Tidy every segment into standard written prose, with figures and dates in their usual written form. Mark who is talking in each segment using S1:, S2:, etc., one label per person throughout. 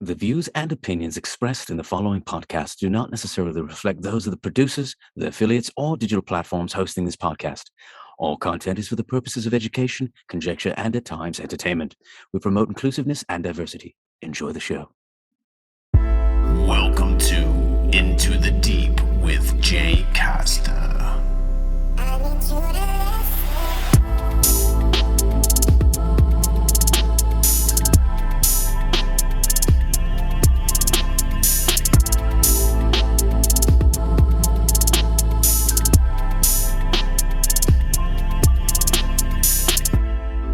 S1: The views and opinions expressed in the following podcast do not necessarily reflect those of the producers, the affiliates, or digital platforms hosting this podcast. All content is for the purposes of education, conjecture, and at times entertainment. We promote inclusiveness and diversity. Enjoy the show.
S2: Welcome to Into the Deep with Jay Costa.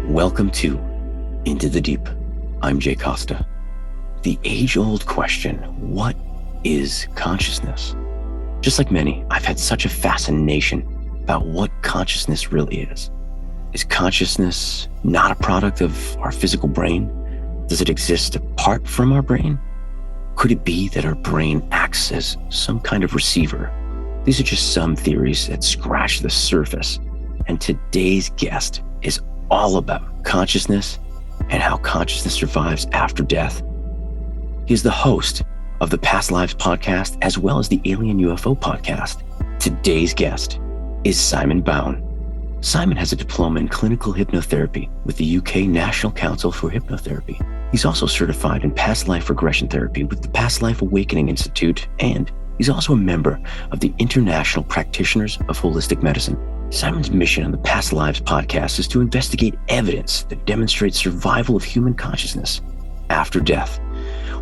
S1: Welcome to Into the Deep. I'm Jay Costa. The age-old question, what is consciousness? Just like many, I've had such a fascination about what consciousness really is. Is consciousness not a product of our physical brain? Does it exist apart from our brain? Could it be that our brain acts as some kind of receiver? These are just some theories that scratch the surface. And today's guest is all about consciousness and how consciousness survives after death. He is the host of the Past Lives podcast, as well as the Alien UFO podcast. Today's guest is Simon Bown. Simon has a diploma in clinical hypnotherapy with the UK National Council for Hypnotherapy. He's also certified in past life regression therapy with the Past Life Awakening Institute, and he's also a member of the International Practitioners of Holistic Medicine. Simon's mission on the Past Lives podcast is to investigate evidence that demonstrates survival of human consciousness after death.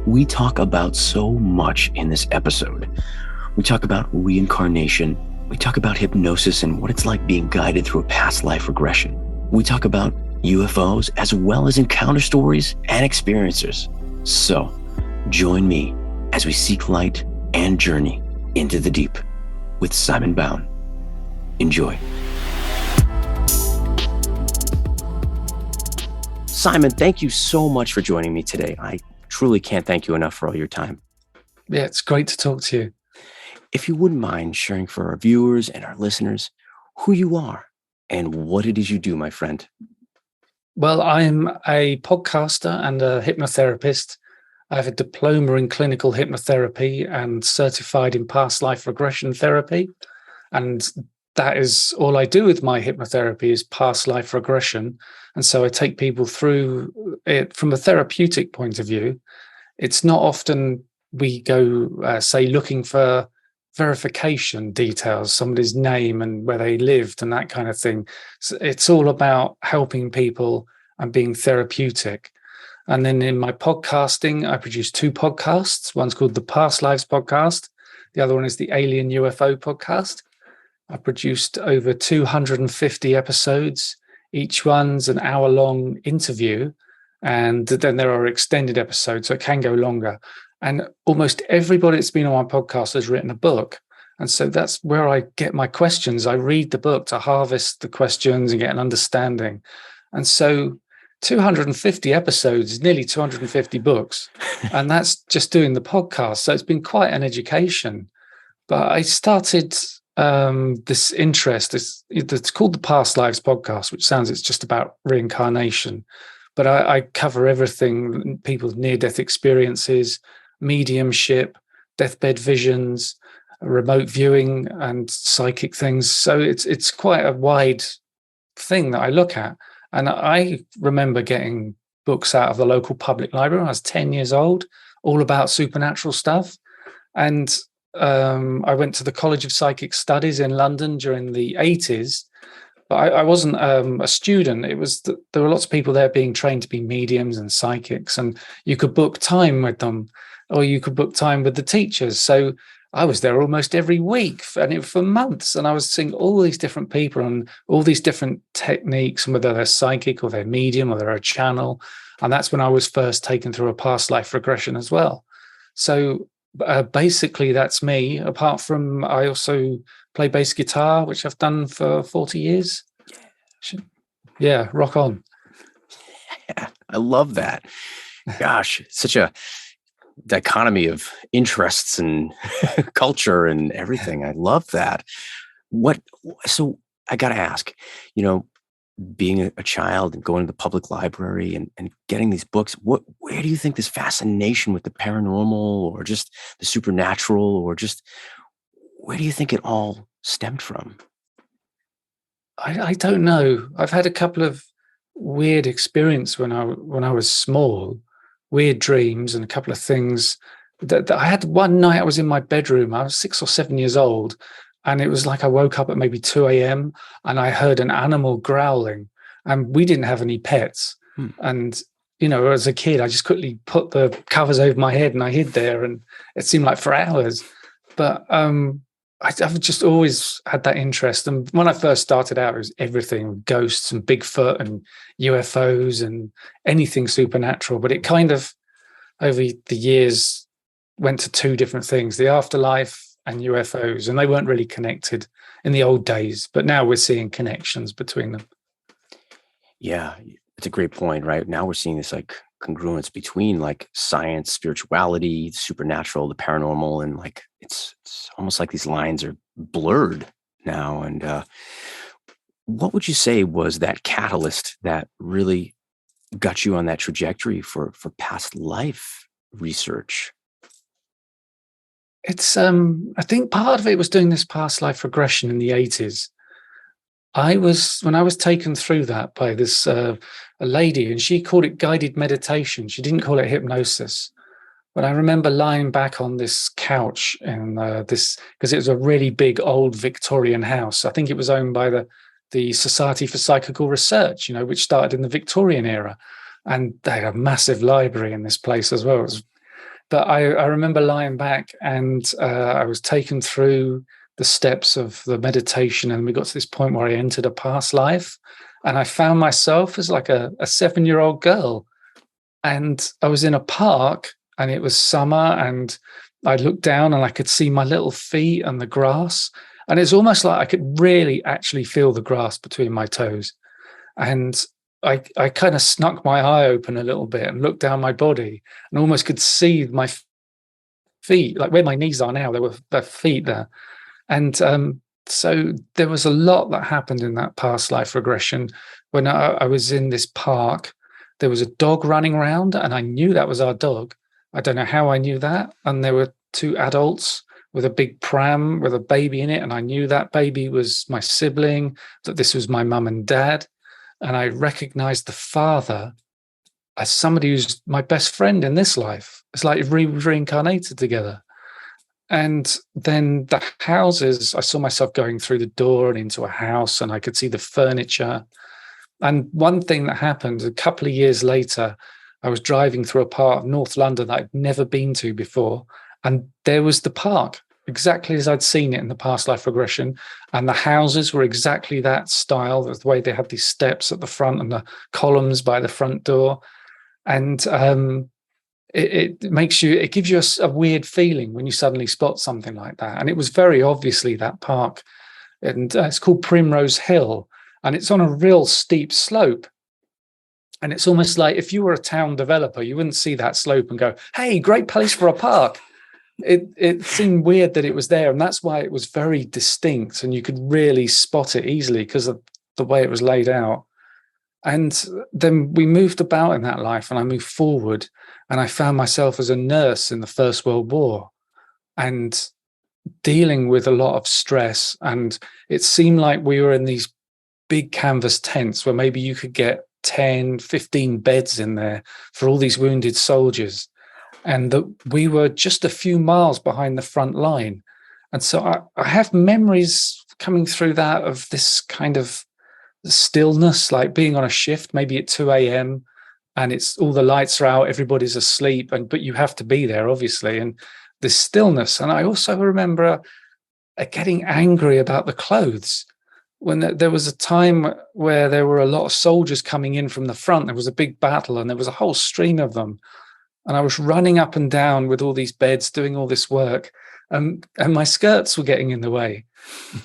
S1: We talk about so much in this episode. We talk about reincarnation. We talk about hypnosis and what it's like being guided through a past life regression. We talk about UFOs as well as encounter stories and experiences. So join me as we seek light and journey into the deep with Simon Bown. Enjoy. Simon, thank you so much for joining me today. I truly can't thank you enough for all your time.
S3: Yeah, it's great to talk to you.
S1: If you wouldn't mind sharing for our viewers and our listeners who you are and what it is you do, my friend.
S3: Well, I'm a podcaster and a hypnotherapist. I have a diploma in clinical hypnotherapy and certified in past life regression therapy. And that is all I do with my hypnotherapy is past life regression. And so I take people through it from a therapeutic point of view. It's not often we go, say, looking for verification details, somebody's name and where they lived and that kind of thing. So it's all about helping people and being therapeutic. And then in my podcasting, I produce two podcasts. One's called the Past Lives podcast. The other one is the Alien UFO podcast. I produced over 250 episodes. Each one's an hour-long interview, and then there are extended episodes, so it can go longer. And almost everybody that's been on my podcast has written a book. And so that's where I get my questions. I read the book to harvest the questions and get an understanding. And so 250 episodes is nearly 250 books. And that's just doing the podcast. So it's been quite an education. But I started this interest. It's called the Past Lives podcast, which sounds it's just about reincarnation. But I cover everything, people's near-death experiences, mediumship, deathbed visions, remote viewing, and psychic things. So it's quite a wide thing that I look at. And I remember getting books out of the local public library when I was 10 years old, all about supernatural stuff. And I went to the College of Psychic Studies in London during the 80s. But I wasn't a student. It was there were lots of people there being trained to be mediums and psychics, and you could book time with them, or you could book time with the teachers. So I was there almost every week, and for months, and I was seeing all these different people and all these different techniques, and whether they're psychic or they're medium or they're a channel. And that's when I was first taken through a past life regression as well. So basically, that's me. Apart from, I also play bass guitar, which I've done for 40 years. Yeah, rock on.
S1: Yeah, I love that. Gosh, such a dichotomy of interests and culture and everything. I love that. So I got to ask, being a child and going to the public library and getting these books, where do you think this fascination with the paranormal or just the supernatural or just where do you think it all stemmed from?
S3: I don't know. I've had a couple of weird experience when I was small, weird dreams and a couple of things that I had. One night I was in my bedroom. I was 6 or 7 years old, and it was like I woke up at maybe 2 a.m. and I heard an animal growling, and we didn't have any pets.
S1: Hmm.
S3: And as a kid, I just quickly put the covers over my head and I hid there, and it seemed like for hours. But I've just always had that interest. And when I first started out, it was everything, ghosts and Bigfoot and UFOs and anything supernatural. But it kind of, over the years, went to two different things, the afterlife and UFOs. And they weren't really connected in the old days. But now we're seeing connections between them.
S1: Yeah, it's a great point, right? Now we're seeing this like congruence between like science, spirituality, supernatural, the paranormal, and like it's almost like these lines are blurred now. And what would you say was that catalyst that really got you on that trajectory for past life research?
S3: It's I think part of it was doing this past life regression in the 80s. When I was taken through that by this a lady, and she called it guided meditation. She didn't call it hypnosis. But I remember lying back on this couch in this, because it was a really big old Victorian house. I think it was owned by the Society for Psychical Research, which started in the Victorian era, and they had a massive library in this place as well. But I remember lying back, and I was taken through the steps of the meditation, and we got to this point where I entered a past life, and I found myself as like a 7-year-old girl, and I was in a park, and it was summer, and I looked down and I could see my little feet and the grass, and it's almost like I could really actually feel the grass between my toes, and I kind of snuck my eye open a little bit and looked down my body and almost could see my feet, like where my knees are now. There were feet there. And so there was a lot that happened in that past life regression. When I was in this park, there was a dog running around, and I knew that was our dog. I don't know how I knew that. And there were two adults with a big pram with a baby in it, and I knew that baby was my sibling, that this was my mum and dad. And I recognized the father as somebody who's my best friend in this life. It's like reincarnated together. And then the houses, I saw myself going through the door and into a house, and I could see the furniture. And one thing that happened a couple of years later, I was driving through a part of North London that I'd never been to before. And there was the park, exactly as I'd seen it in the past life regression. And the houses were exactly that style, the way they had these steps at the front and the columns by the front door. And it gives you a weird feeling when you suddenly spot something like that. And it was very obviously that park. And it's called Primrose Hill. And it's on a real steep slope. And it's almost like if you were a town developer, you wouldn't see that slope and go, hey, great place for a park. It seemed weird that it was there. And that's why it was very distinct. And you could really spot it easily because of the way it was laid out. And then we moved about in that life, and I moved forward, and I found myself as a nurse in the First World War and dealing with a lot of stress. And it seemed like we were in these big canvas tents where maybe you could get 10, 15 beds in there for all these wounded soldiers. And that we were just a few miles behind the front line. And so I have memories coming through that of this kind of stillness, like being on a shift, maybe at 2 a.m. and it's all the lights are out, everybody's asleep, but you have to be there, obviously, and this stillness. And I also remember getting angry about the clothes. When there was a time where there were a lot of soldiers coming in from the front, there was a big battle, and there was a whole stream of them. And I was running up and down with all these beds, doing all this work, and my skirts were getting in the way.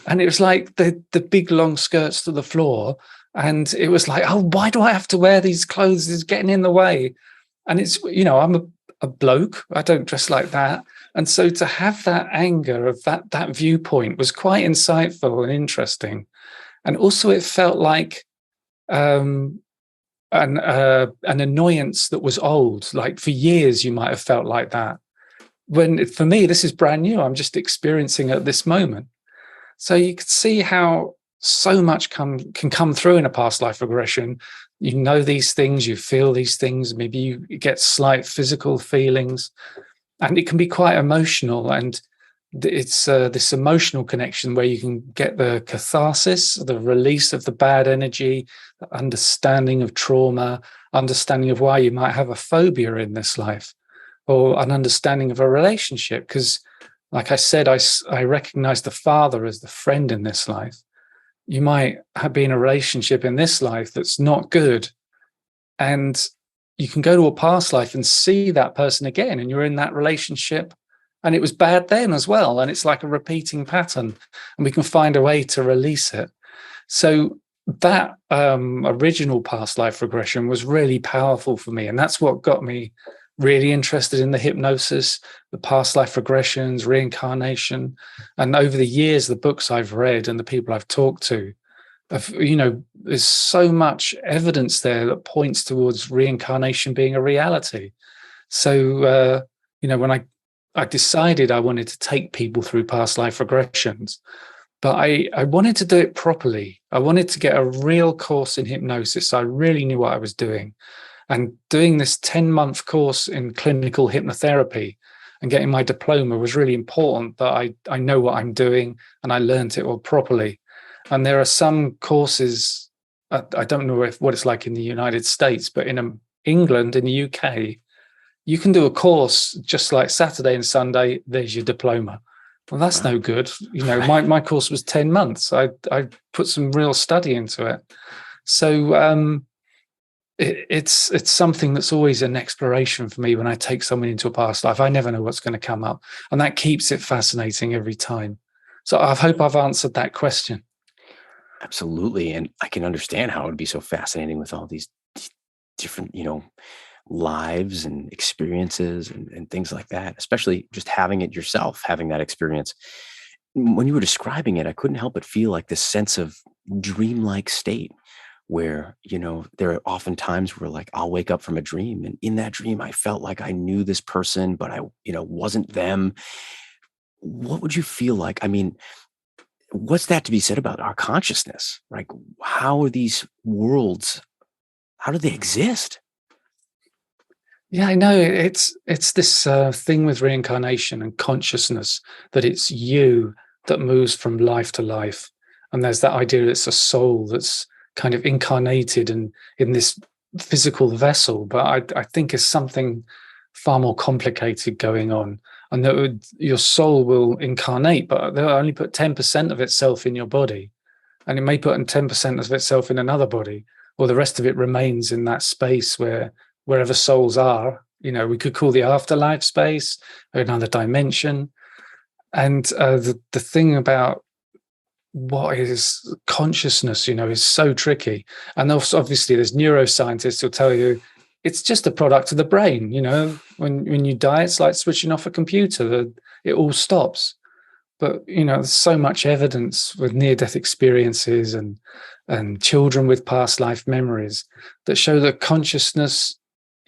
S3: And it was like the big long skirts to the floor. And it was like, oh, why do I have to wear these clothes? It's getting in the way. And it's, I'm a bloke. I don't dress like that. And so to have that anger of that viewpoint was quite insightful and interesting. And also it felt like um, an annoyance that was old. Like for years, you might have felt like that. When for me, this is brand new. I'm just experiencing it at this moment. So you can see how so much can come through in a past life regression. You know these things, you feel these things, maybe you get slight physical feelings, and it can be quite emotional. And it's this emotional connection where you can get the catharsis, the release of the bad energy, the understanding of trauma, understanding of why you might have a phobia in this life, or an understanding of a relationship. Because, like I said, I recognize the father as the friend in this life. You might be in a relationship in this life that's not good, and you can go to a past life and see that person again, and you're in that relationship and it was bad then as well, and it's like a repeating pattern, and we can find a way to release it. So that original past life regression was really powerful for me, and that's what got me really interested in the hypnosis, the past life regressions, reincarnation. And over the years, the books I've read and the people I've talked to, there's so much evidence there that points towards reincarnation being a reality. So when I decided I wanted to take people through past life regressions, but I wanted to do it properly. I wanted to get a real course in hypnosis. So I really knew what I was doing. And doing this 10-month course in clinical hypnotherapy and getting my diploma was really important, that I know what I'm doing and I learned it all properly. And there are some courses, I don't know what it's like in the United States, but in England, in the UK, you can do a course just like Saturday and Sunday, there's your diploma. Well, that's no good. My course was 10 months. I put some real study into it. So it's something that's always an exploration for me when I take someone into a past life. I never know what's going to come up, and that keeps it fascinating every time. So I hope I've answered that question.
S1: Absolutely. And I can understand how it would be so fascinating with all these different, lives and experiences and things like that, especially just having it yourself, having that experience. When you were describing it, I couldn't help but feel like this sense of dreamlike state where, there are often times where like I'll wake up from a dream, and in that dream, I felt like I knew this person, but I, wasn't them. What would you feel like? I mean, what's that to be said about our consciousness? Like, how are these worlds, how do they exist?
S3: Yeah, I know. It's this thing with reincarnation and consciousness, that it's you that moves from life to life. And there's that idea that it's a soul that's kind of incarnated in this physical vessel. But I think it's something far more complicated going on. And that your soul will incarnate, but they'll only put 10% of itself in your body. And it may put in 10% of itself in another body, or the rest of it remains in that space wherever souls are. We could call the afterlife space, or another dimension. And the thing about what is consciousness, is so tricky. And also, obviously, there's neuroscientists who'll tell you it's just a product of the brain. When you die, it's like switching off a computer. It all stops. But there's so much evidence with near-death experiences and children with past life memories that show that consciousness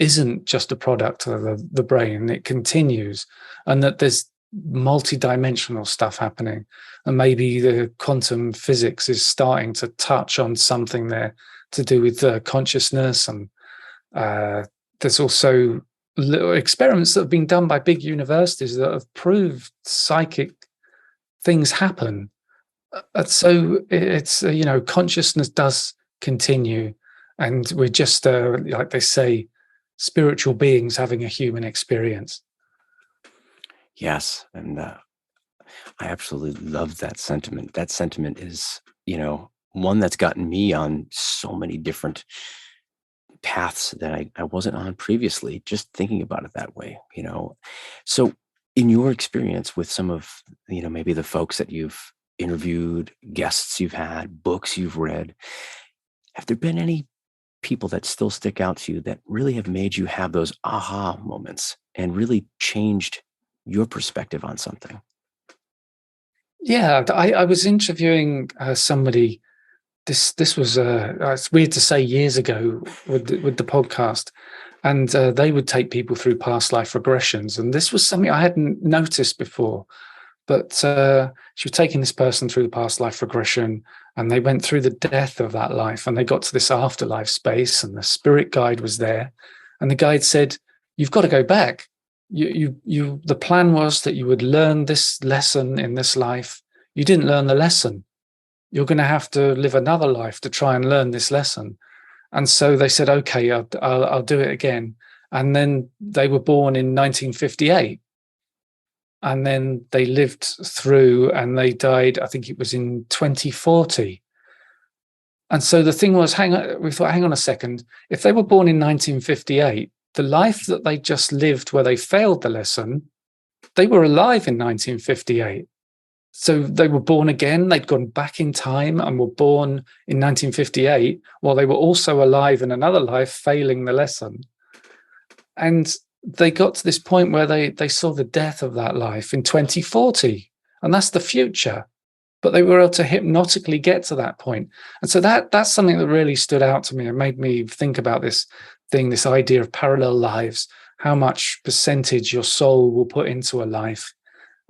S3: isn't just a product of the brain. It continues, and that there's multi-dimensional stuff happening, and maybe the quantum physics is starting to touch on something there to do with consciousness. And there's also little experiments that have been done by big universities that have proved psychic things happen. So it's consciousness does continue, and we're just like they say, spiritual beings having a human experience.
S1: Yes. And I absolutely love that sentiment. That sentiment is, one that's gotten me on so many different paths that I wasn't on previously, just thinking about it that way, So in your experience with some of, maybe the folks that you've interviewed, guests you've had, books you've read, have there been any people that still stick out to you that really have made you have those aha moments and really changed your perspective on something?
S3: Yeah, I was interviewing somebody this was it's weird to say years ago with the podcast, and they would take people through past life regressions, and this was something I hadn't noticed before. But she was taking this person through the past life regression, and they went through the death of that life, and they got to this afterlife space, and the spirit guide was there, and the guide said, "You've got to go back. You. The plan was that you would learn this lesson in this life. You didn't learn the lesson. You're going to have to live another life to try and learn this lesson." And so they said, "Okay, I'll do it again." And then they were born in 1958. And then they lived through, and they died, I think it was in 2040. And so the thing was, we thought, hang on a second. If they were born in 1958, the life that they just lived where they failed the lesson, they were alive in 1958. So they were born again. They'd gone back in time and were born in 1958 while they were also alive in another life, failing the lesson. And they got to this point where they saw the death of that life in 2040, and that's the future. But they were able to hypnotically get to that point. And so that's something that really stood out to me and made me think about this idea of parallel lives, how much percentage your soul will put into a life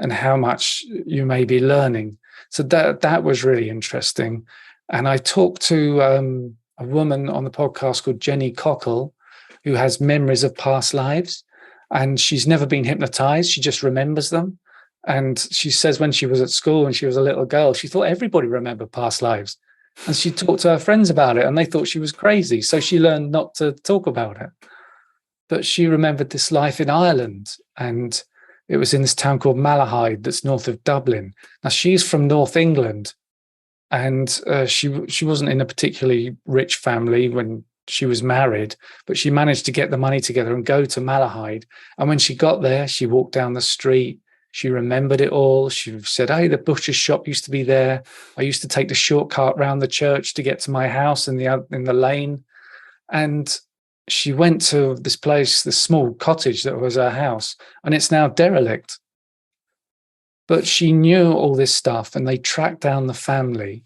S3: and how much you may be learning. So that was really interesting. And I talked to a woman on the podcast called Jenny Cockle, who has memories of past lives, and she's never been hypnotized. She just remembers them. And she says when she was at school and she was a little girl, she thought everybody remembered past lives. And she talked to her friends about it and they thought she was crazy. So she learned not to talk about it. But she remembered this life in Ireland, and it was in this town called Malahide that's north of Dublin. Now, she's from North England, and she wasn't in a particularly rich family when she was married, but she managed to get the money together and go to Malahide. And when she got there, she walked down the street. She remembered it all. She said, "Hey, the butcher's shop used to be there. I used to take the shortcut round the church to get to my house in the lane." And she went to this place, this small cottage that was her house, and it's now derelict. But she knew all this stuff, and they tracked down the family.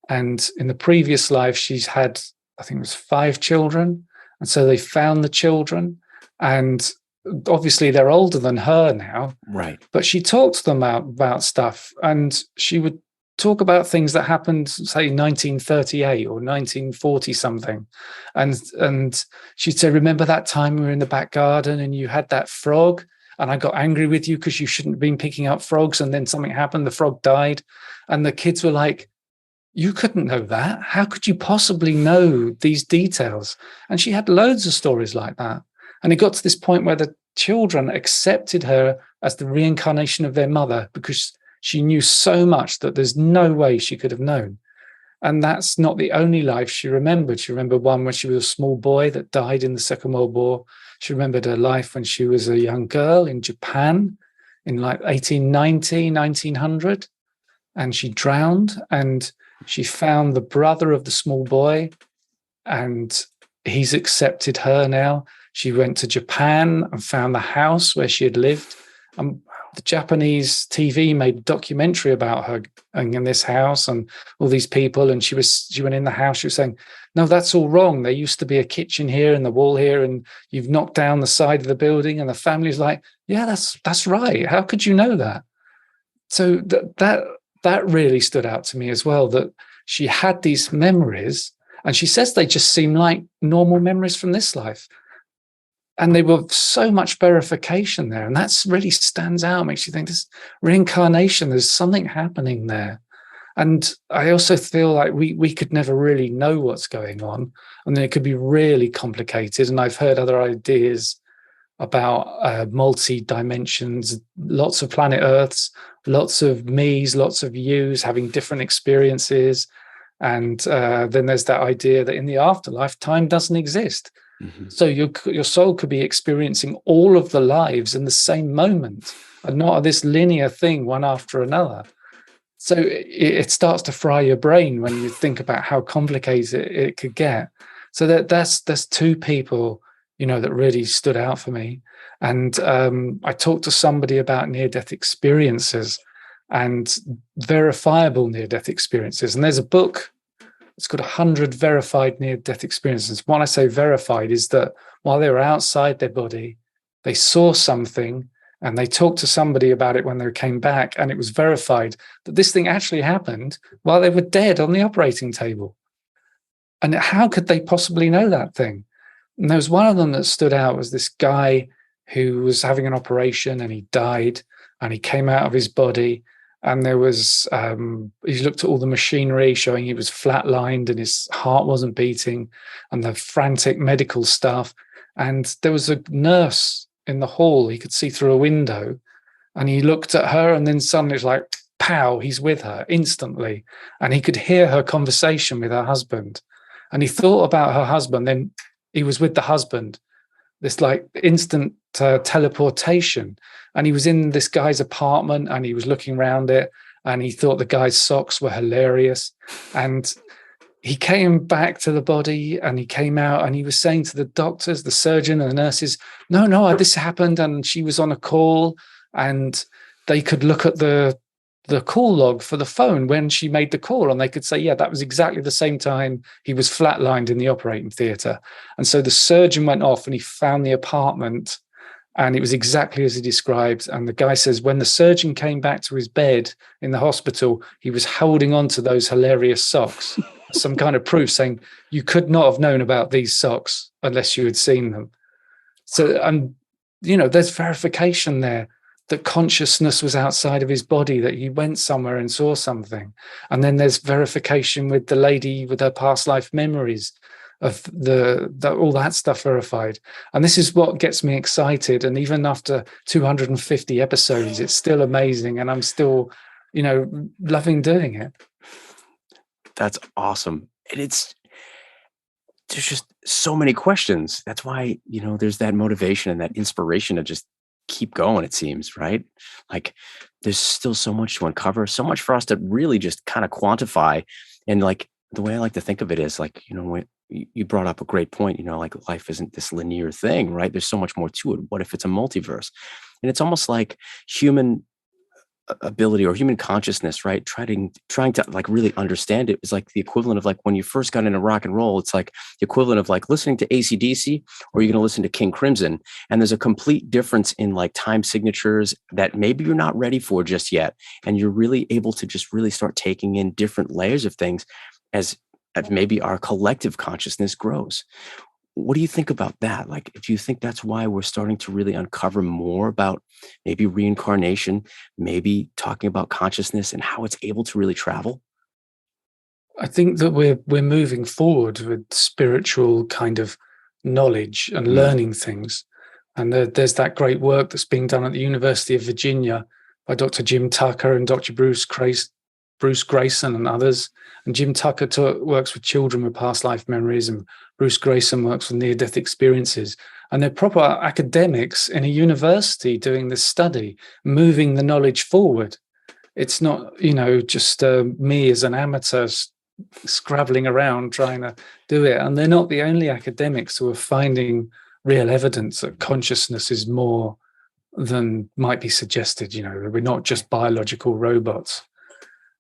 S3: And in the previous life, she's had, I think it was 5 children. And so they found the children, and obviously they're older than her now.
S1: Right. But
S3: But she talked to them about stuff, and she would talk about things that happened, say, 1938 or 1940 something. And she'd say, "Remember that time we were in the back garden and you had that frog? And I got angry with you because you shouldn't have been picking up frogs. And then something happened, the frog died." And the kids were like, "You couldn't know that. How could you possibly know these details?" And she had loads of stories like that. And it got to this point where the children accepted her as the reincarnation of their mother because she knew so much that there's no way she could have known. And that's not the only life she remembered. She remembered one when she was a small boy that died in the Second World War. She remembered her life when she was a young girl in Japan in like 1890, 1900. And she drowned, and she found the brother of the small boy, and he's accepted her now. She went to Japan and found the house where she had lived. The Japanese TV made a documentary about her and in this house and all these people. And she went in the house. She was saying, "No, that's all wrong. There used to be a kitchen here and the wall here, and you've knocked down the side of the building." And the family's like, "Yeah, that's right. How could you know that?" So that really stood out to me as well, that she had these memories, and she says they just seem like normal memories from this life. And they were so much verification there. And that's really stands out, makes you think this reincarnation, there's something happening there. And I also feel like we could never really know what's going on. And then it could be really complicated. And I've heard other ideas about multi-dimensions, lots of planet Earths, lots of me's, lots of you's having different experiences. And then there's that idea that in the afterlife, time doesn't exist. Mm-hmm. So your soul could be experiencing all of the lives in the same moment and not this linear thing, one after another. So it starts to fry your brain when you think about how complicated it could get. So there's 2 people, that really stood out for me. And I talked to somebody about near-death experiences and verifiable near-death experiences. And there's a book it's got 100 verified near-death experiences. When I say verified is that while they were outside their body, they saw something and they talked to somebody about it when they came back, and it was verified that this thing actually happened while they were dead on the operating table. And how could they possibly know that thing? And there was one of them that stood out, was this guy who was having an operation and he died and he came out of his body, and there was, he looked at all the machinery showing he was flatlined and his heart wasn't beating and the frantic medical stuff. And there was a nurse in the hall he could see through a window, and he looked at her, and then suddenly it's like, pow, he's with her instantly. And he could hear her conversation with her husband. And he thought about her husband, then he was with the husband. This like instant teleportation. And he was in this guy's apartment and he was looking around it and he thought the guy's socks were hilarious. And he came back to the body and he came out and he was saying to the doctors, the surgeon and the nurses, no, this happened. And she was on a call and they could look at the call log for the phone when she made the call, and they could say, yeah, that was exactly the same time he was flatlined in the operating theatre. And so the surgeon went off and he found the apartment, and it was exactly as he described. And the guy says when the surgeon came back to his bed in the hospital, he was holding on to those hilarious socks, some kind of proof saying you could not have known about these socks unless you had seen them. So, and there's verification there that consciousness was outside of his body, that he went somewhere and saw something. And then there's verification with the lady with her past life memories of all that stuff verified. And this is what gets me excited. And even after 250 episodes, it's still amazing. And I'm still, loving doing it.
S1: That's awesome. And there's just so many questions. That's why, there's that motivation and that inspiration to just keep going, it seems, right? Like there's still so much to uncover, so much for us to really just kind of quantify. And like the way I like to think of it is like, when you brought up a great point, like life isn't this linear thing, right? There's so much more to it. What if it's a multiverse? And it's almost like human ability or human consciousness, right? Trying to like really understand it is like the equivalent of like when you first got into rock and roll, it's like the equivalent of like listening to AC/DC, or you're going to listen to King Crimson. And there's a complete difference in like time signatures that maybe you're not ready for just yet. And you're really able to just really start taking in different layers of things as maybe our collective consciousness grows. What do you think about that? Like, if you think that's why we're starting to really uncover more about maybe reincarnation, maybe talking about consciousness and how it's able to really travel?
S3: I think that we're moving forward with spiritual kind of knowledge and learning things. And there's that great work that's being done at the University of Virginia by Dr. Jim Tucker and Dr. Bruce Grayson and others. And Jim Tucker works with children with past life memories, and Bruce Grayson works with near-death experiences. And they're proper academics in a university doing this study, moving the knowledge forward. It's not, just me as an amateur scrabbling around trying to do it. And they're not the only academics who are finding real evidence that consciousness is more than might be suggested. We're not just biological robots.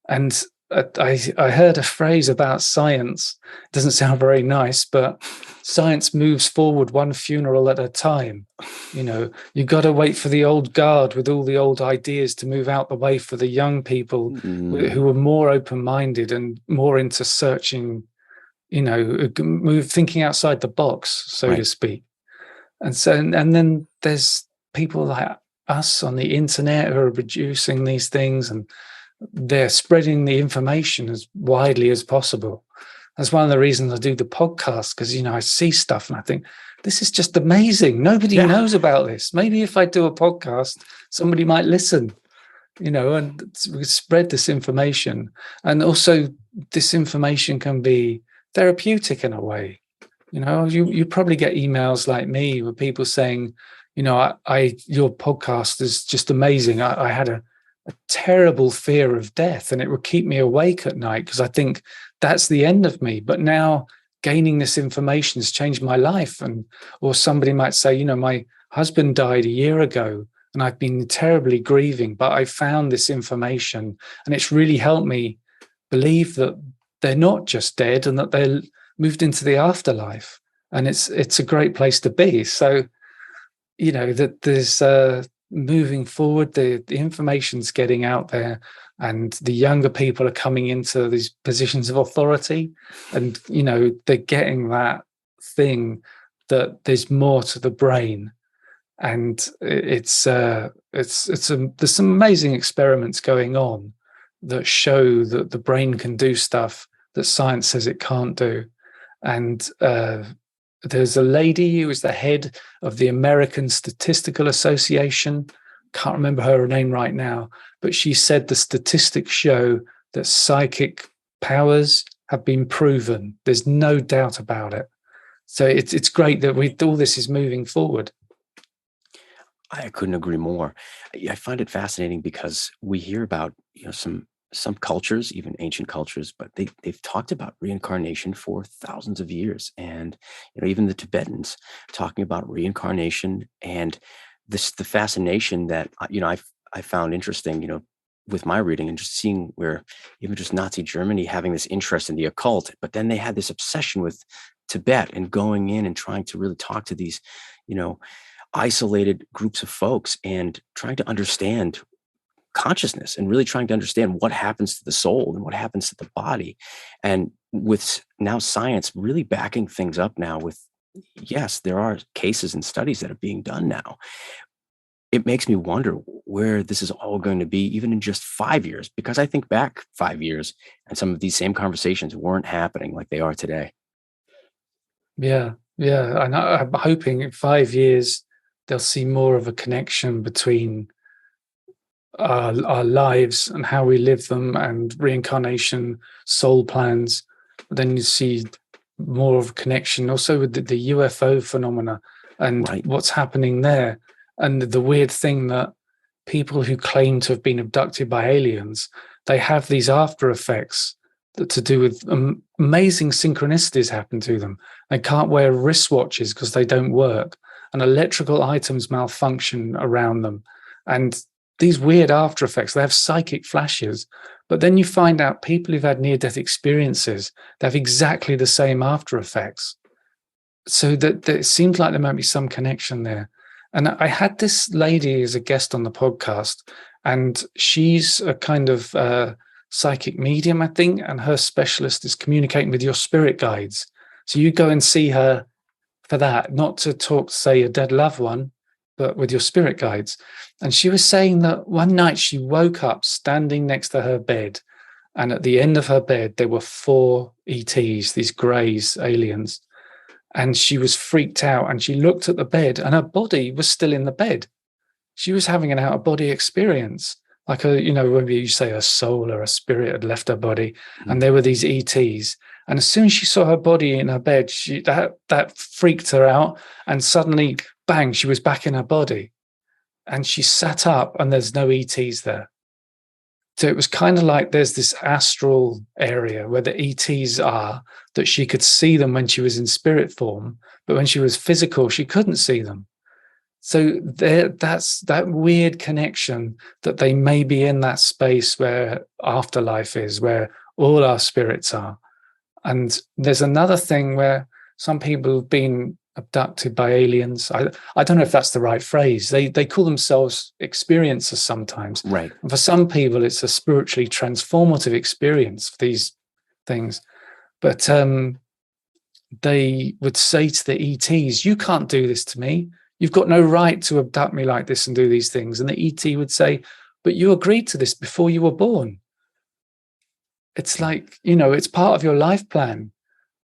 S3: And I heard a phrase about science. It doesn't sound very nice, but science moves forward one funeral at a time. You've got to wait for the old guard with all the old ideas to move out the way for the young people who are more open-minded and more into searching, thinking outside the box, so to speak. And then there's people like us on the internet who are producing these things, and they're spreading the information as widely as possible. That's one of the reasons I do the podcast, because, I see stuff and I think, this is just amazing. Nobody knows about this. Maybe if I do a podcast, somebody might listen, and we spread this information. And also this information can be therapeutic in a way. You probably get emails like me with people saying, your podcast is just amazing. I had a terrible fear of death, and it would keep me awake at night because I think that's the end of me. But now gaining this information has changed my life. Or somebody might say, my husband died a year ago and I've been terribly grieving, but I found this information and it's really helped me believe that they're not just dead and that they're moved into the afterlife, and it's a great place to be. So, that there's moving forward, the information's getting out there, and the younger people are coming into these positions of authority, and they're getting that thing that there's more to the brain. And there's some amazing experiments going on that show that the brain can do stuff that science says it can't do. And there's a lady who was the head of the American Statistical Association. Can't remember her name right now, but she said the statistics show that psychic powers have been proven. There's no doubt about it. So it's great that all this is moving forward.
S1: I couldn't agree more. I find it fascinating because we hear about some cultures, even ancient cultures, but they've talked about reincarnation for thousands of years, and even the Tibetans talking about reincarnation, and the fascination that I found interesting, with my reading and just seeing where even just Nazi Germany having this interest in the occult, but then they had this obsession with Tibet and going in and trying to really talk to these, isolated groups of folks and trying to understand consciousness and really trying to understand what happens to the soul and what happens to the body. And with now science really backing things up now with, yes, there are cases and studies that are being done now. It makes me wonder where this is all going to be, even in just 5 years, because I think back 5 years and some of these same conversations weren't happening like they are today.
S3: Yeah. And I'm hoping in 5 years, they'll see more of a connection between our lives and how we live them, and reincarnation, soul plans. But then you see more of a connection also with the UFO phenomena and
S1: Right.
S3: what's happening there. And the weird thing that people who claim to have been abducted by aliens, they have these after effects that to do with amazing synchronicities happen to them. They can't wear wristwatches because they don't work, and electrical items malfunction around them. And these weird after effects, they have psychic flashes. But then you find out people who've had near-death experiences, they have exactly the same after effects. So that it seems like there might be some connection there. And I had this lady as a guest on the podcast, and she's a kind of psychic medium, I think, and her specialist is communicating with your spirit guides. So you go and see her for that, not to talk to, say, a dead loved one, but with your spirit guides. And she was saying that one night she woke up standing next to her bed, and at the end of her bed, there were 4 ETs, these greys, aliens. And she was freaked out, and she looked at the bed, and her body was still in the bed. She was having an out-of-body experience, like when you say a soul or a spirit had left her body, and there were these ETs. And as soon as she saw her body in her bed, that freaked her out, and suddenly, bang, she was back in her body. And she sat up, and there's no ETs there. So it was kind of like there's this astral area where the ETs are, that she could see them when she was in spirit form, but when she was physical, she couldn't see them. So that's that weird connection that they may be in that space where afterlife is, where all our spirits are. And there's another thing where some people have been abducted by aliens. I don't know if that's the right phrase. They call themselves experiencers sometimes.
S1: Right.
S3: And for some people, it's a spiritually transformative experience for these things. But they would say to the ETs, "You can't do this to me. You've got no right to abduct me like this and do these things." And the ET would say, "But you agreed to this before you were born." It's like, it's part of your life plan.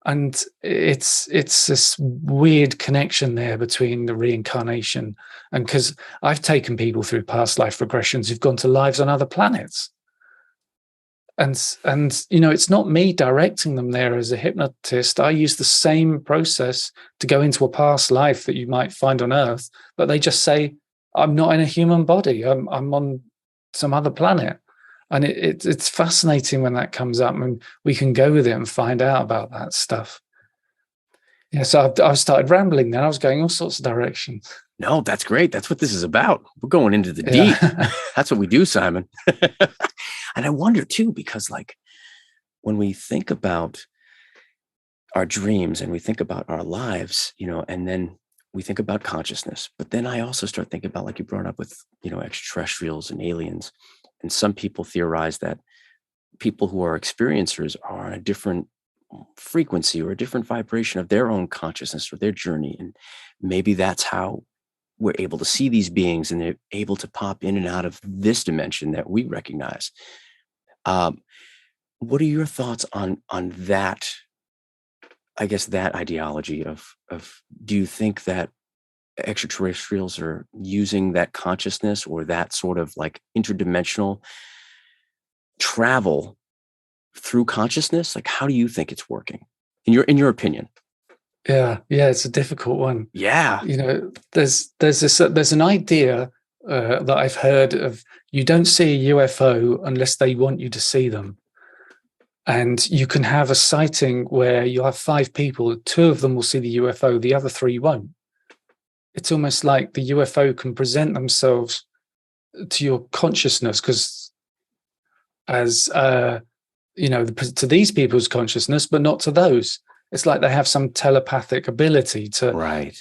S3: And it's this weird connection there between the reincarnation. And because I've taken people through past life regressions who've gone to lives on other planets. And it's not me directing them there as a hypnotist. I use the same process to go into a past life that you might find on Earth, but they just say, "I'm not in a human body. I'm on some other planet." And it's fascinating when that comes up, and we can go with it and find out about that stuff. Yeah, so I've started rambling then. I was going all sorts of directions.
S1: No, that's great. That's what this is about. We're going into the deep. That's what we do, Simon. And I wonder too, because when we think about our dreams and we think about our lives, and then we think about consciousness. But then I also start thinking about, like you brought up with, extraterrestrials and aliens. And some people theorize that people who are experiencers are on a different frequency or a different vibration of their own consciousness or their journey. And maybe that's how we're able to see these beings, and they're able to pop in and out of this dimension that we recognize. Um, what are your thoughts on that? I guess that ideology of do you think that extraterrestrials are using that consciousness or that sort of like interdimensional travel through consciousness? Like, how do you think it's working in your opinion?
S3: Yeah, it's a difficult one.
S1: Yeah.
S3: There's an idea that I've heard of: you don't see a UFO unless they want you to see them. And you can have a sighting where you have 5 people, 2 of them will see the UFO, the other 3 won't. It's almost like the UFO can present themselves to your consciousness, because as to these people's consciousness, but not to those. It's like they have some telepathic ability to
S1: Right.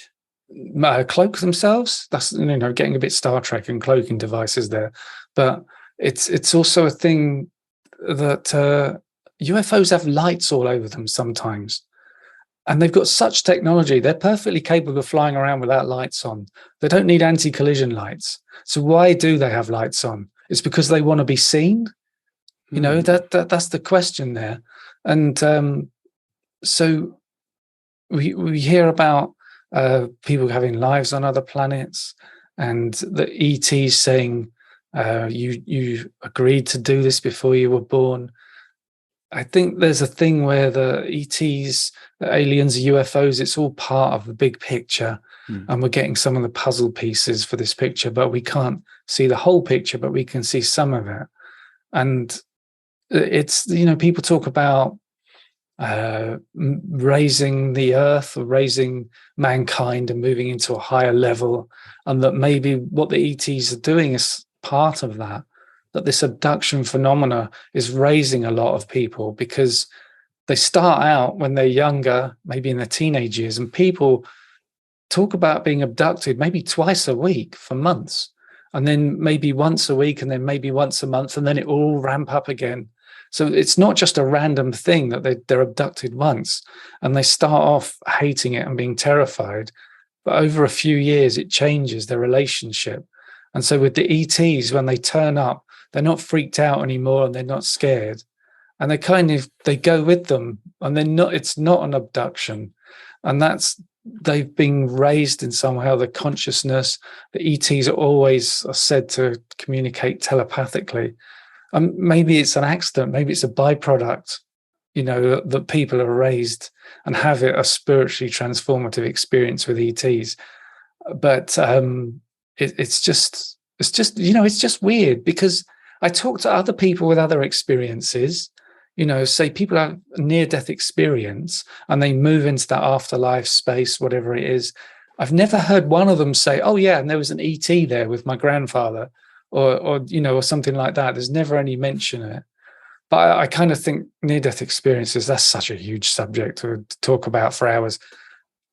S3: cloak themselves. That's getting a bit Star Trek and cloaking devices there, but it's also a thing that UFOs have lights all over them sometimes, and they've got such technology. They're perfectly capable of flying around without lights on. They don't need anti-collision lights. So why do they have lights on? It's because they want to be seen. That's the question there. And so we hear about people having lives on other planets, and the ETs saying, you agreed to do this before you were born. I think there's a thing where the ETs, the aliens, the UFOs, it's all part of the big picture. And we're getting some of the puzzle pieces for this picture, but we can't see the whole picture, but we can see some of it. And it's, people talk about raising the earth or raising mankind and moving into a higher level, and that maybe what the ETs are doing is part of that this abduction phenomena is raising a lot of people, because they start out when they're younger, maybe in their teenage years, and people talk about being abducted maybe twice a week for months, and then maybe once a week, and then maybe once a month, and then it all ramp up again. So it's not just a random thing that they're abducted once and they start off hating it and being terrified, but over a few years it changes their relationship. And so with the ETs, when they turn up, they're not freaked out anymore and they're not scared, and they go with them, and it's not an abduction, and they've been raised in somehow the consciousness. The ETs are said to communicate telepathically. Maybe it's an accident, maybe it's a byproduct, that people are raised and have a spiritually transformative experience with ETs. But it's just weird, because I talk to other people with other experiences, say people have a near-death experience and they move into that afterlife space, whatever it is. I've never heard one of them say, oh yeah, and there was an ET there with my grandfather, or something like that. There's never any mention of it. But I kind of think near-death experiences, that's such a huge subject to talk about for hours.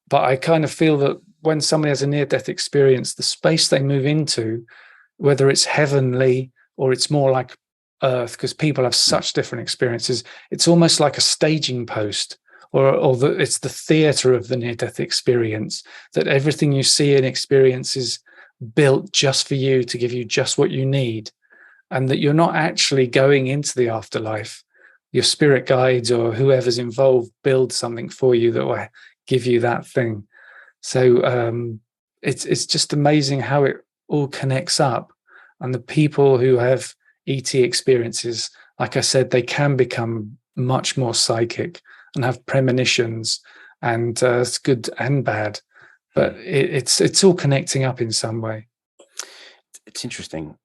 S3: But I kind of feel that when somebody has a near-death experience, the space they move into, whether it's heavenly or it's more like Earth, because people have such different experiences, it's almost like a staging post, or it's the theater of the near-death experience, that everything you see and experience is built just for you, to give you just what you need, and that you're not actually going into the afterlife. Your spirit guides or whoever's involved build something for you that will give you that thing. So it's just amazing how it all connects up. And the people who have ET experiences, like I said, they can become much more psychic and have premonitions, and it's good and bad, but it's all connecting up in some way.
S1: It's interesting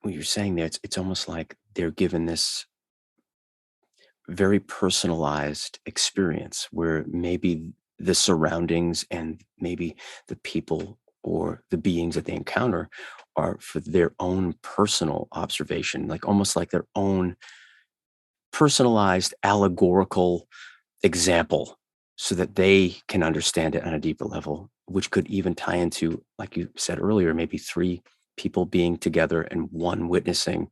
S1: what you're saying there. It's almost like they're given this very personalized experience where maybe the surroundings and maybe the people or the beings that they encounter are for their own personal observation, like almost like their own personalized, allegorical example so that they can understand it on a deeper level, which could even tie into, like you said earlier, maybe three people being together and one witnessing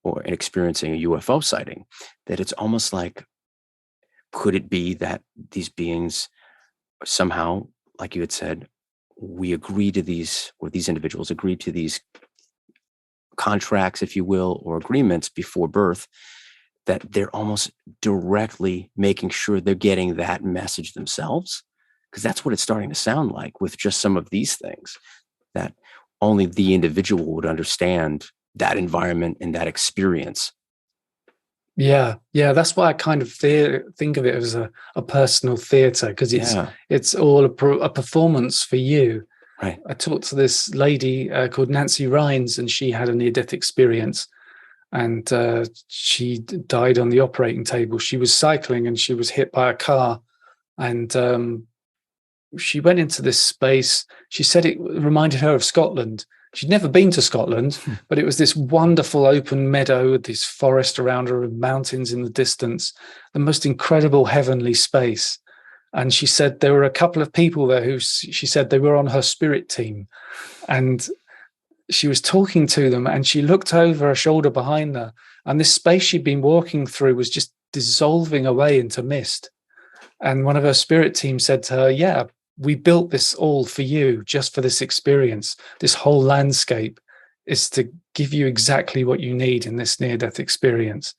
S1: or experiencing a UFO sighting. That it's almost like, could it be that these beings somehow, like you had said, we agree to these, or these individuals agreed to these contracts, if you will, or agreements before birth, that they're almost directly making sure they're getting that message themselves? Because that's what it's starting to sound like with just some of these things, that only the individual would understand that environment and that experience.
S3: Yeah, that's why I kind of think of it as a personal theatre, because it's all a performance for you.
S1: Right.
S3: I talked to this lady called Nancy Rhines, and she had a near-death experience, and she died on the operating table. She was cycling and she was hit by a car, and she went into this space. She said it reminded her of Scotland. She'd never been to Scotland, but it was this wonderful open meadow with this forest around her and mountains in the distance, the most incredible heavenly space. And she said there were a couple of people there who she said they were on her spirit team. And she was talking to them, and she looked over her shoulder behind her, and this space she'd been walking through was just dissolving away into mist. And one of her spirit team said to her, yeah, we built this all for you, just for this experience. This whole landscape is to give you exactly what you need in this near-death experience.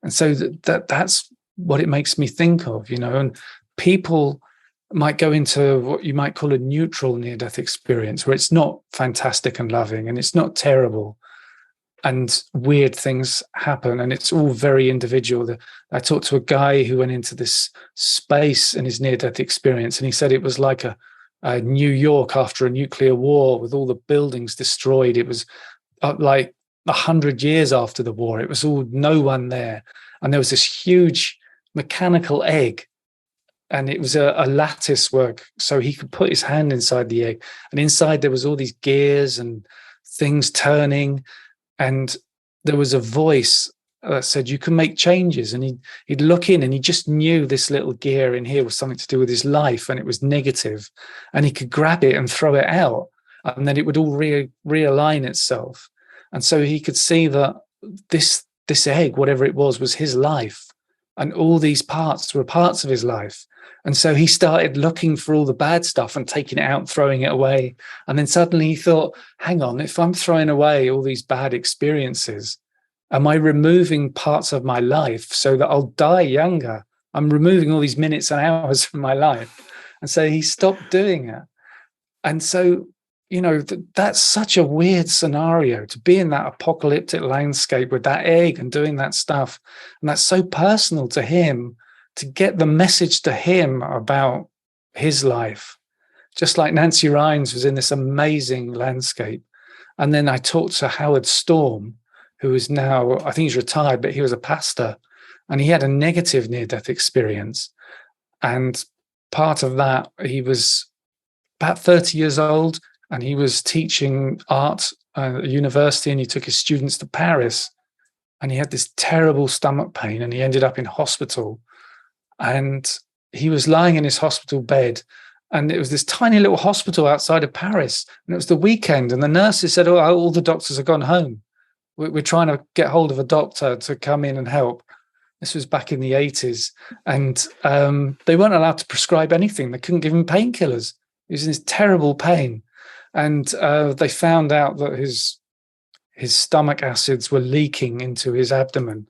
S3: And so that's what it makes me think of, and people might go into what you might call a neutral near-death experience, where it's not fantastic and loving and it's not terrible, and weird things happen, and it's all very individual. I talked to a guy who went into this space in his near-death experience, and he said it was like a New York after a nuclear war with all the buildings destroyed. It was like 100 years after the war. It was all no one there, and there was this huge mechanical egg, and it was a lattice work, so he could put his hand inside the egg, and inside there was all these gears and things turning. And there was a voice that said, you can make changes. And he'd look in, and he just knew this little gear in here was something to do with his life, and it was negative. And he could grab it and throw it out, and then it would all realign itself. And so he could see that this egg, whatever it was his life. And all these parts were parts of his life. And so he started looking for all the bad stuff and taking it out and throwing it away. And then suddenly he thought, hang on, if I'm throwing away all these bad experiences, am I removing parts of my life so that I'll die younger? I'm removing all these minutes and hours from my life. And so he stopped doing it. And so, that's such a weird scenario, to be in that apocalyptic landscape with that egg and doing that stuff. And that's so personal to him, to get the message to him about his life. Just like Nancy Rhines was in this amazing landscape. And then I talked to Howard Storm, who is now, I think he's retired, but he was a pastor, and he had a negative near-death experience. And part of that, he was about 30 years old, and he was teaching art at a university, and he took his students to Paris, and he had this terrible stomach pain, and he ended up in hospital. And he was lying in his hospital bed, and it was this tiny little hospital outside of Paris, and it was the weekend, and the nurses said, oh, all the doctors have gone home. We're trying to get hold of a doctor to come in and help. This was back in the 80s, and they weren't allowed to prescribe anything. They couldn't give him painkillers. He was in this terrible pain. And they found out that his stomach acids were leaking into his abdomen.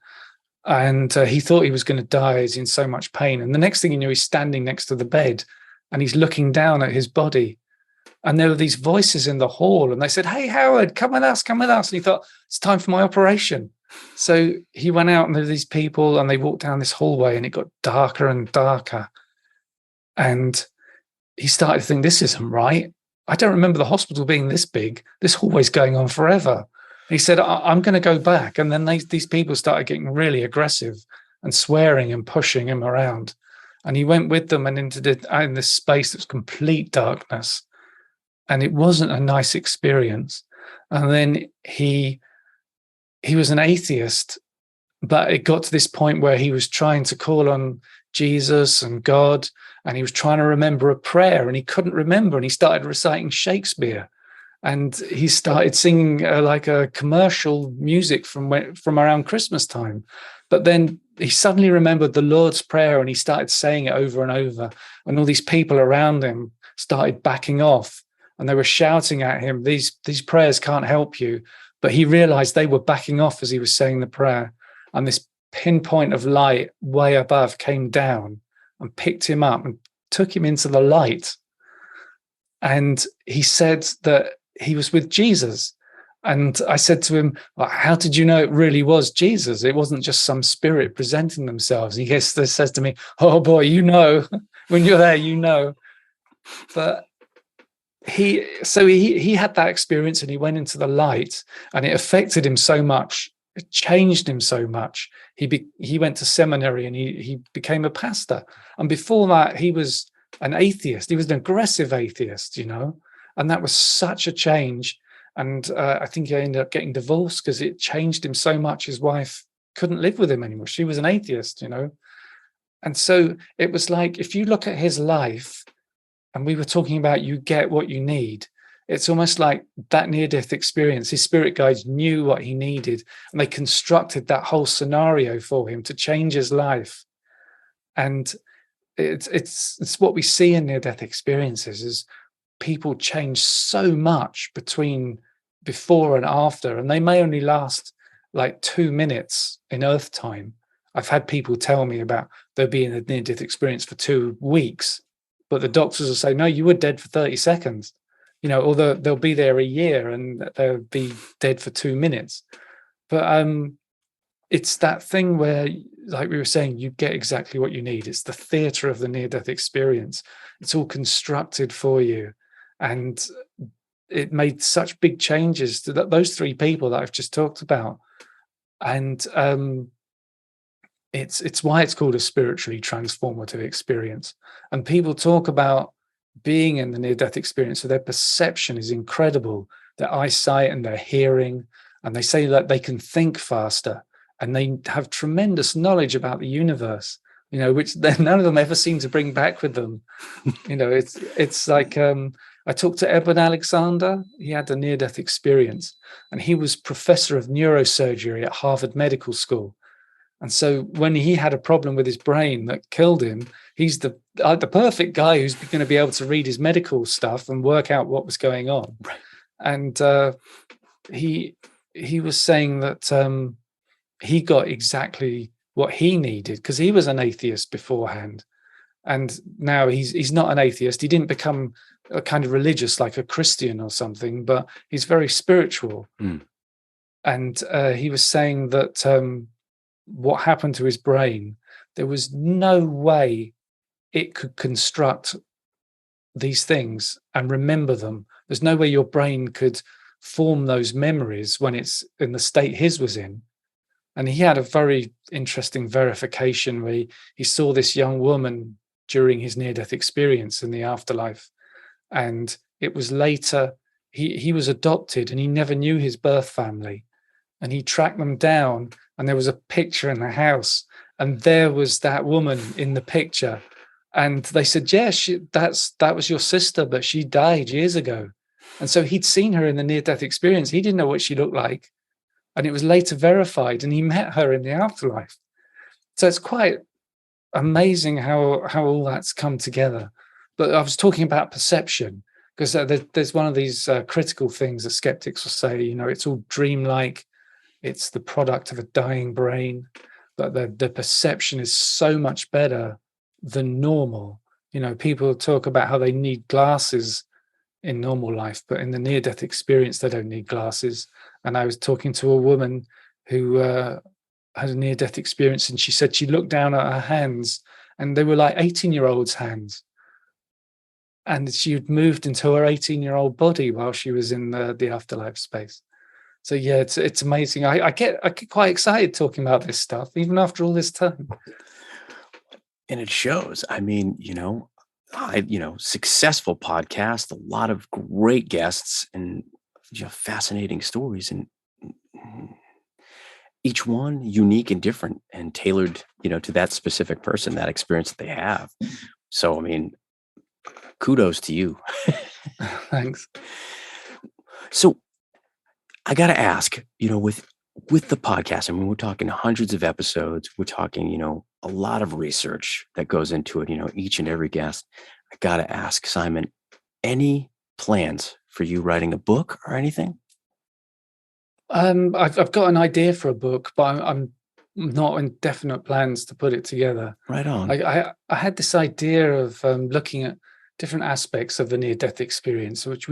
S3: And he thought he was going to die. He's in so much pain. And the next thing you knew, he's standing next to the bed, and he's looking down at his body. And there were these voices in the hall, and they said, hey, Howard, come with us, come with us. And he thought, it's time for my operation. So he went out, and there were these people, and they walked down this hallway, and it got darker and darker. And he started to think, this isn't right. I don't remember the hospital being this big. This hallway's going on forever. He said, I'm going to go back. And then these people started getting really aggressive and swearing and pushing him around. And he went with them and in this space that was complete darkness. And it wasn't a nice experience. And then he was an atheist, But it got to this point where he was trying to call on Jesus and God, and he was trying to remember a prayer, and he couldn't remember, and he started reciting Shakespeare, and he started singing like a commercial music from around Christmas time. But then he suddenly remembered the Lord's Prayer, and he started saying it over and over, and all these people around him started backing off, and they were shouting at him, these prayers can't help you. But he realized they were backing off as he was saying the prayer. And this pinpoint of light way above came down and picked him up and took him into the light. And he said that he was with Jesus. And I said to him, well, how did you know it really was Jesus? It wasn't just some spirit presenting themselves. He says to me, oh boy, you know, when you're there, you know. But he had that experience, and he went into the light, and it affected him so much. It changed him so much. He went to seminary, and he became a pastor. And before that, he was an atheist. He was an aggressive atheist, and that was such a change. And I think he ended up getting divorced because it changed him so much. His wife couldn't live with him anymore. She was an atheist, And so it was like, if you look at his life, and we were talking about you get what you need, it's almost like that near-death experience. His spirit guides knew what he needed, and they constructed that whole scenario for him to change his life. And it's what we see in near-death experiences is people change so much between before and after, and they may only last like 2 minutes in Earth time. I've had people tell me about there being a near-death experience for 2 weeks, but the doctors will say, no, you were dead for 30 seconds. Or they'll be there a year and they'll be dead for 2 minutes. But it's that thing where, like we were saying, you get exactly what you need. It's the theater of the near-death experience. It's all constructed for you. And it made such big changes to those 3 people that I've just talked about. And it's why it's called a spiritually transformative experience. And people talk about being in the near-death experience, so their perception is incredible, their eyesight and their hearing, and they say that they can think faster, and they have tremendous knowledge about the universe, which none of them ever seem to bring back with them. It's like I talked to Eben Alexander. He had a near-death experience, and he was professor of neurosurgery at Harvard Medical School. And so when he had a problem with his brain that killed him, he's the perfect guy who's going to be able to read his medical stuff and work out what was going on. Right. And he was saying that he got exactly what he needed because he was an atheist beforehand. And now he's not an atheist. He didn't become a kind of religious like a Christian or something, but he's very spiritual. Mm. And he was saying that what happened to his brain, there was no way it could construct these things and remember them. There's no way your brain could form those memories when it's in the state his was in. And he had a very interesting verification where he saw this young woman during his near-death experience in the afterlife. And it was later, he was adopted and he never knew his birth family. And he tracked them down, and there was a picture in the house, and there was that woman in the picture. And they said, yes, that was your sister, but she died years ago. And so he'd seen her in the near-death experience. He didn't know what she looked like. And it was later verified, and he met her in the afterlife. So it's quite amazing how all that's come together. But I was talking about perception, because there's one of these critical things that skeptics will say, it's all dreamlike. It's the product of a dying brain, but the perception is so much better than normal. People talk about how they need glasses in normal life, but in the near-death experience, they don't need glasses. And I was talking to a woman who had a near-death experience, and she said she looked down at her hands, and they were like 18-year-old's hands. And she had moved into her 18-year-old body while she was in the afterlife space. So yeah, it's amazing. I get quite excited talking about this stuff, even after all this time.
S1: And it shows. I mean, successful podcast, a lot of great guests, and fascinating stories. And each one unique and different and tailored, to that specific person, that experience that they have. So, I mean, kudos to you.
S3: Thanks.
S1: So I got to ask, with the podcast, I mean, we're talking hundreds of episodes. We're talking, a lot of research that goes into it, each and every guest. I got to ask, Simon, any plans for you writing a book or anything?
S3: I've got an idea for a book, but I'm not in definite plans to put it together.
S1: Right on.
S3: I had this idea of looking at different aspects of the near-death experience, which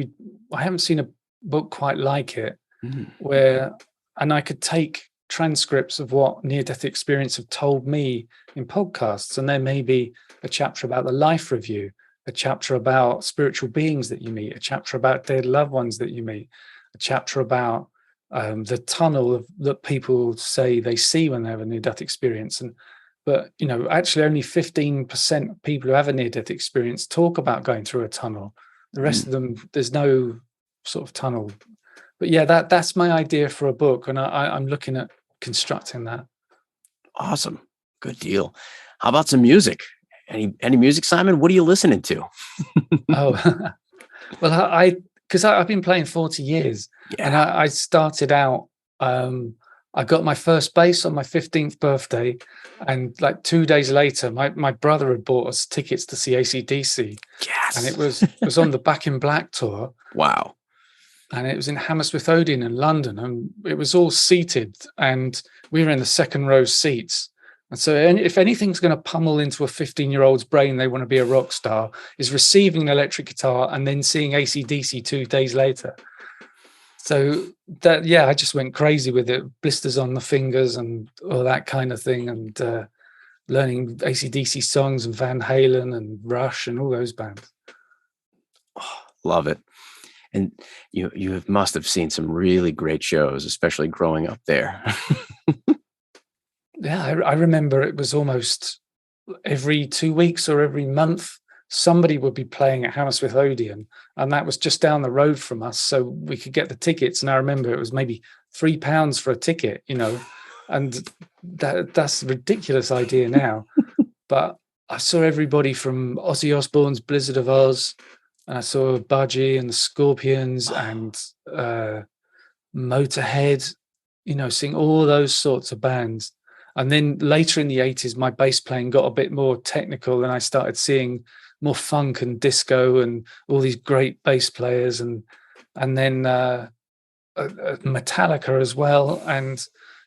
S3: I haven't seen a book quite like it, and I could take transcripts of what near-death experience have told me in podcasts, and there may be a chapter about the life review, a chapter about spiritual beings that you meet, a chapter about dead loved ones that you meet, a chapter about the tunnel that people say they see when they have a near-death experience. But actually only 15% of people who have a near-death experience talk about going through a tunnel. The rest of them, there's no sort of tunnel. But yeah, that's my idea for a book, and I'm looking at constructing that.
S1: Awesome. Good deal. How about some music? Any music, Simon? What are you listening to?
S3: Oh, well, because I've been playing 40 years, and I started out. I got my first bass on my 15th birthday, and like 2 days later, my brother had bought us tickets to see AC/DC.
S1: Yes.
S3: And it was on the Back in Black tour.
S1: Wow.
S3: And it was in Hammersmith Odeon in London, and it was all seated, and we were in the second row seats. And so if anything's going to pummel into a 15-year-old's brain, they want to be a rock star, is receiving an electric guitar and then seeing AC/DC 2 days later. So I just went crazy with it, blisters on the fingers and all that kind of thing, and learning AC/DC songs and Van Halen and Rush and all those bands.
S1: Oh, love it. And you must have seen some really great shows, especially growing up there.
S3: Yeah, I remember it was almost every 2 weeks or every month, somebody would be playing at Hammersmith Odeon, and that was just down the road from us, so we could get the tickets. And I remember it was maybe £3 for a ticket, and that's a ridiculous idea now. But I saw everybody from Ozzy Osbourne's Blizzard of Oz, and I saw Budgie and the Scorpions and Motorhead, seeing all those sorts of bands. And then later in the 80s, my bass playing got a bit more technical, and I started seeing more funk and disco and all these great bass players, and then Metallica as well. And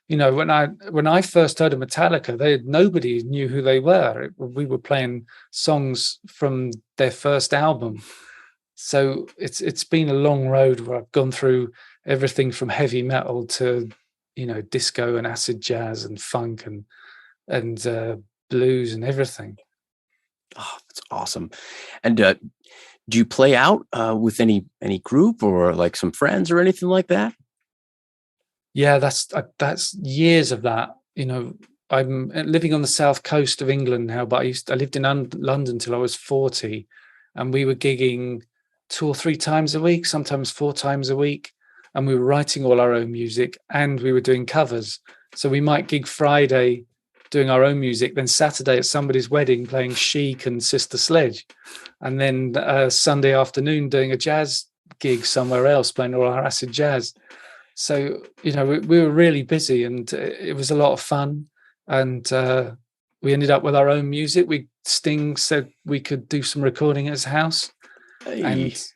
S3: when I first heard of Metallica, nobody knew who they were. We were playing songs from their first album. So it's been a long road where I've gone through everything from heavy metal to disco and acid jazz and funk and blues and everything.
S1: Oh, that's awesome. And do you play out with any group or like some friends or anything like that?
S3: Yeah, that's years of that. I'm living on the south coast of England now, but I lived in London till I was 40, and we were gigging 2 or 3 times a week, sometimes 4 times a week. And we were writing all our own music, and we were doing covers. So we might gig Friday doing our own music, then Saturday at somebody's wedding playing Chic and Sister Sledge, and then Sunday afternoon doing a jazz gig somewhere else playing all our acid jazz. So, we were really busy, and it was a lot of fun. And we ended up with our own music. Sting said we could do some recording at his house.
S1: Hey.
S3: And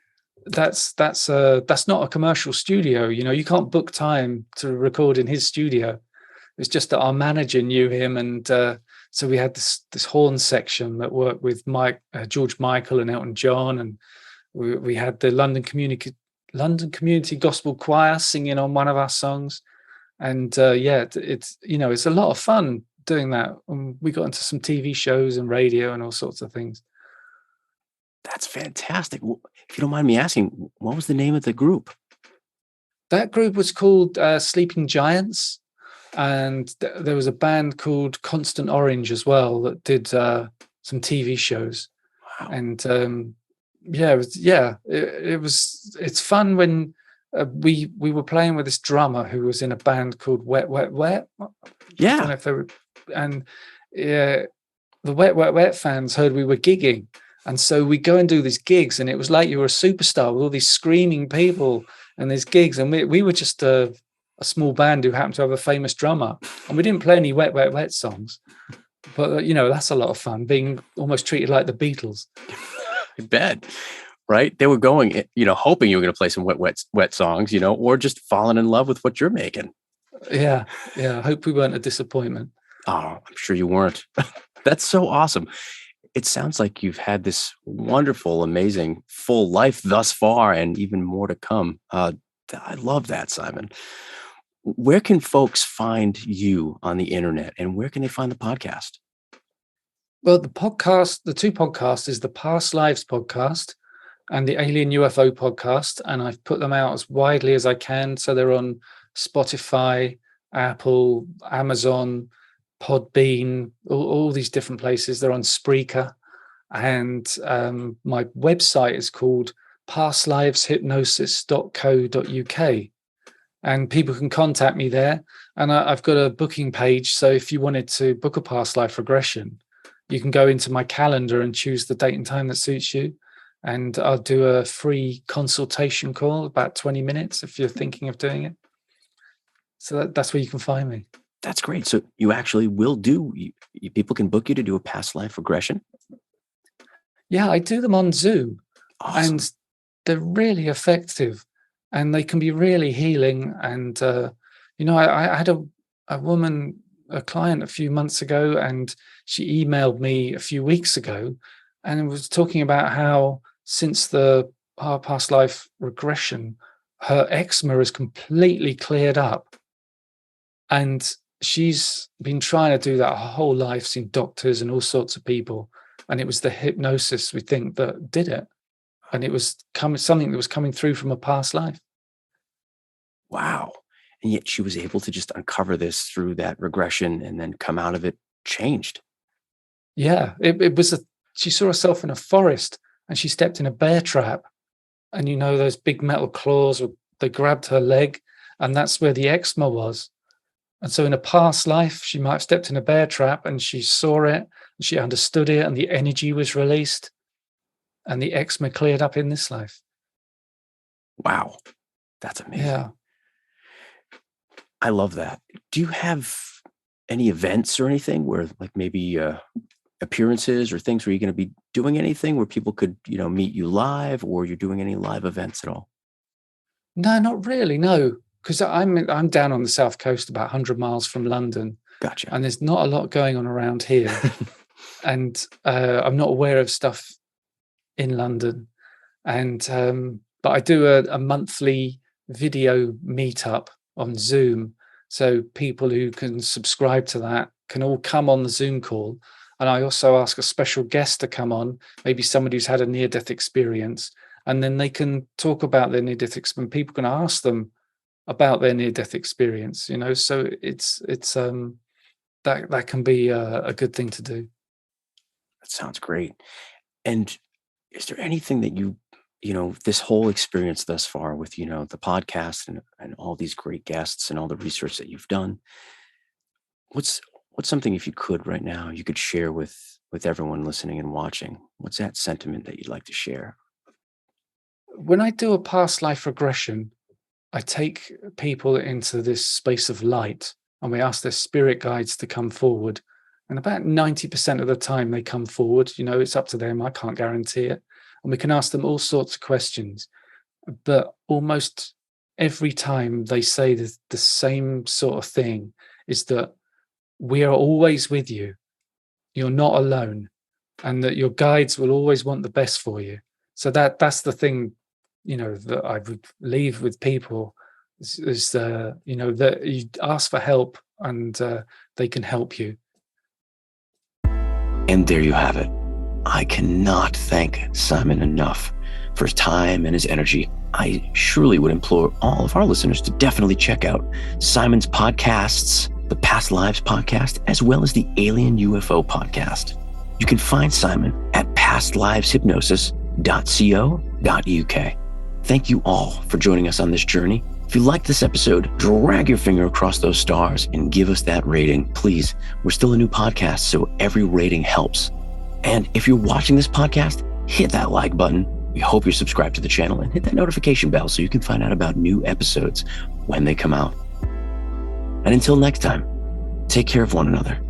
S3: that's not a commercial studio. You can't book time to record in his studio. It's just that our manager knew him, and so we had this horn section that worked with George Michael and Elton John, and we had the London Community Gospel Choir singing on one of our songs, and it's a lot of fun doing that. We got into some TV shows and radio and all sorts of things.
S1: That's fantastic. If you don't mind me asking, what was the name of the group?
S3: That group was called Sleeping Giants, and there was a band called Constant Orange as well that did some TV shows. Wow. And it's fun when we were playing with this drummer who was in a band called Wet Wet Wet. I don't know
S1: Yeah.
S3: if they were, and the Wet Wet Wet fans heard we were gigging, and so we go and do these gigs, and it was like you were a superstar with all these screaming people and these gigs, and we were just a small band who happened to have a famous drummer, and we didn't play any Wet Wet Wet songs, but that's a lot of fun, being almost treated like the Beatles.
S1: I bet. Right? They were going, hoping you were going to play some wet songs, or just falling in love with what you're making.
S3: Yeah. I hope we weren't a disappointment.
S1: Oh, I'm sure you weren't. That's so awesome. It sounds like you've had this wonderful, amazing, full life thus far, and even more to come. I love that, Simon. Where can folks find you on the internet, and where can they find the podcast?
S3: Well, the two podcasts is the Past Lives podcast and the Alien UFO podcast, and I've put them out as widely as I can. So they're on Spotify, Apple, Amazon, Podbean, all these different places. They're on Spreaker, and my website is called pastliveshypnosis.co.uk, and people can contact me there. And I've got a booking page, so if you wanted to book a past life regression, you can go into my calendar and choose the date and time that suits you. And I'll do a free consultation call, about 20 minutes, if you're thinking of doing it. So that's where you can find me.
S1: That's great. So you actually will people can book you to do a past life regression?
S3: Yeah, I do them on Zoom.
S1: Awesome.
S3: And they're really effective, and they can be really healing. And, I had a woman, a client a few months ago, and she emailed me a few weeks ago and was talking about how since our past life regression, her eczema is completely cleared up. And she's been trying to do that her whole life, seen doctors and all sorts of people. And it was the hypnosis, we think, that did it. And it was something that was coming through from a past life.
S1: Wow. And yet she was able to just uncover this through that regression and then come out of it changed.
S3: Yeah, it was she saw herself in a forest, and she stepped in a bear trap, and those big metal claws, they grabbed her leg, and that's where the eczema was. And so in a past life, she might have stepped in a bear trap, and she saw it, and she understood it, and the energy was released, and the eczema cleared up in this life.
S1: Wow. That's amazing.
S3: Yeah.
S1: I love that. Do you have any events or anything where, like, maybe appearances or things where you're going to be doing anything where people could, meet you live, or you're doing any live events at all?
S3: No, not really. No, because I'm down on the south coast, about 100 miles from London.
S1: Gotcha.
S3: And there's not a lot going on around here. And I'm not aware of stuff in London. And but I do a monthly video meetup on Zoom. So people who can subscribe to that can all come on the Zoom call. And I also ask a special guest to come on, maybe somebody who's had a near-death experience, and then they can talk about their near-death experience. People can ask them about their near-death experience, so it's that can be a good thing to do.
S1: That sounds great. And is there anything that this whole experience thus far with, the podcast and all these great guests and all the research that you've done, what's something, if you could right now, you could share with everyone listening and watching? What's that sentiment that you'd like to share?
S3: When I do a past life regression, I take people into this space of light, and we ask their spirit guides to come forward. And about 90% of the time they come forward. It's up to them. I can't guarantee it. And we can ask them all sorts of questions. But almost every time they say the same sort of thing, is that we are always with you. You're not alone. And that your guides will always want the best for you. So that's the thing, that I would leave with people is that you ask for help, and they can help you.
S1: And there you have it. I cannot thank Simon enough for his time and his energy. I surely would implore all of our listeners to definitely check out Simon's podcasts, the Past Lives podcast, as well as the Alien UFO podcast. You can find Simon at pastliveshypnosis.co.uk. Thank you all for joining us on this journey. If you liked this episode, drag your finger across those stars and give us that rating. Please, we're still a new podcast, so every rating helps. And if you're watching this podcast, hit that like button. We hope you're subscribed to the channel and hit that notification bell so you can find out about new episodes when they come out. And until next time, take care of one another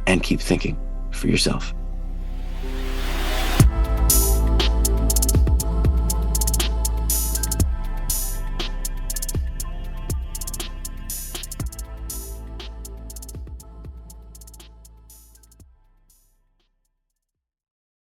S1: and keep thinking for yourself.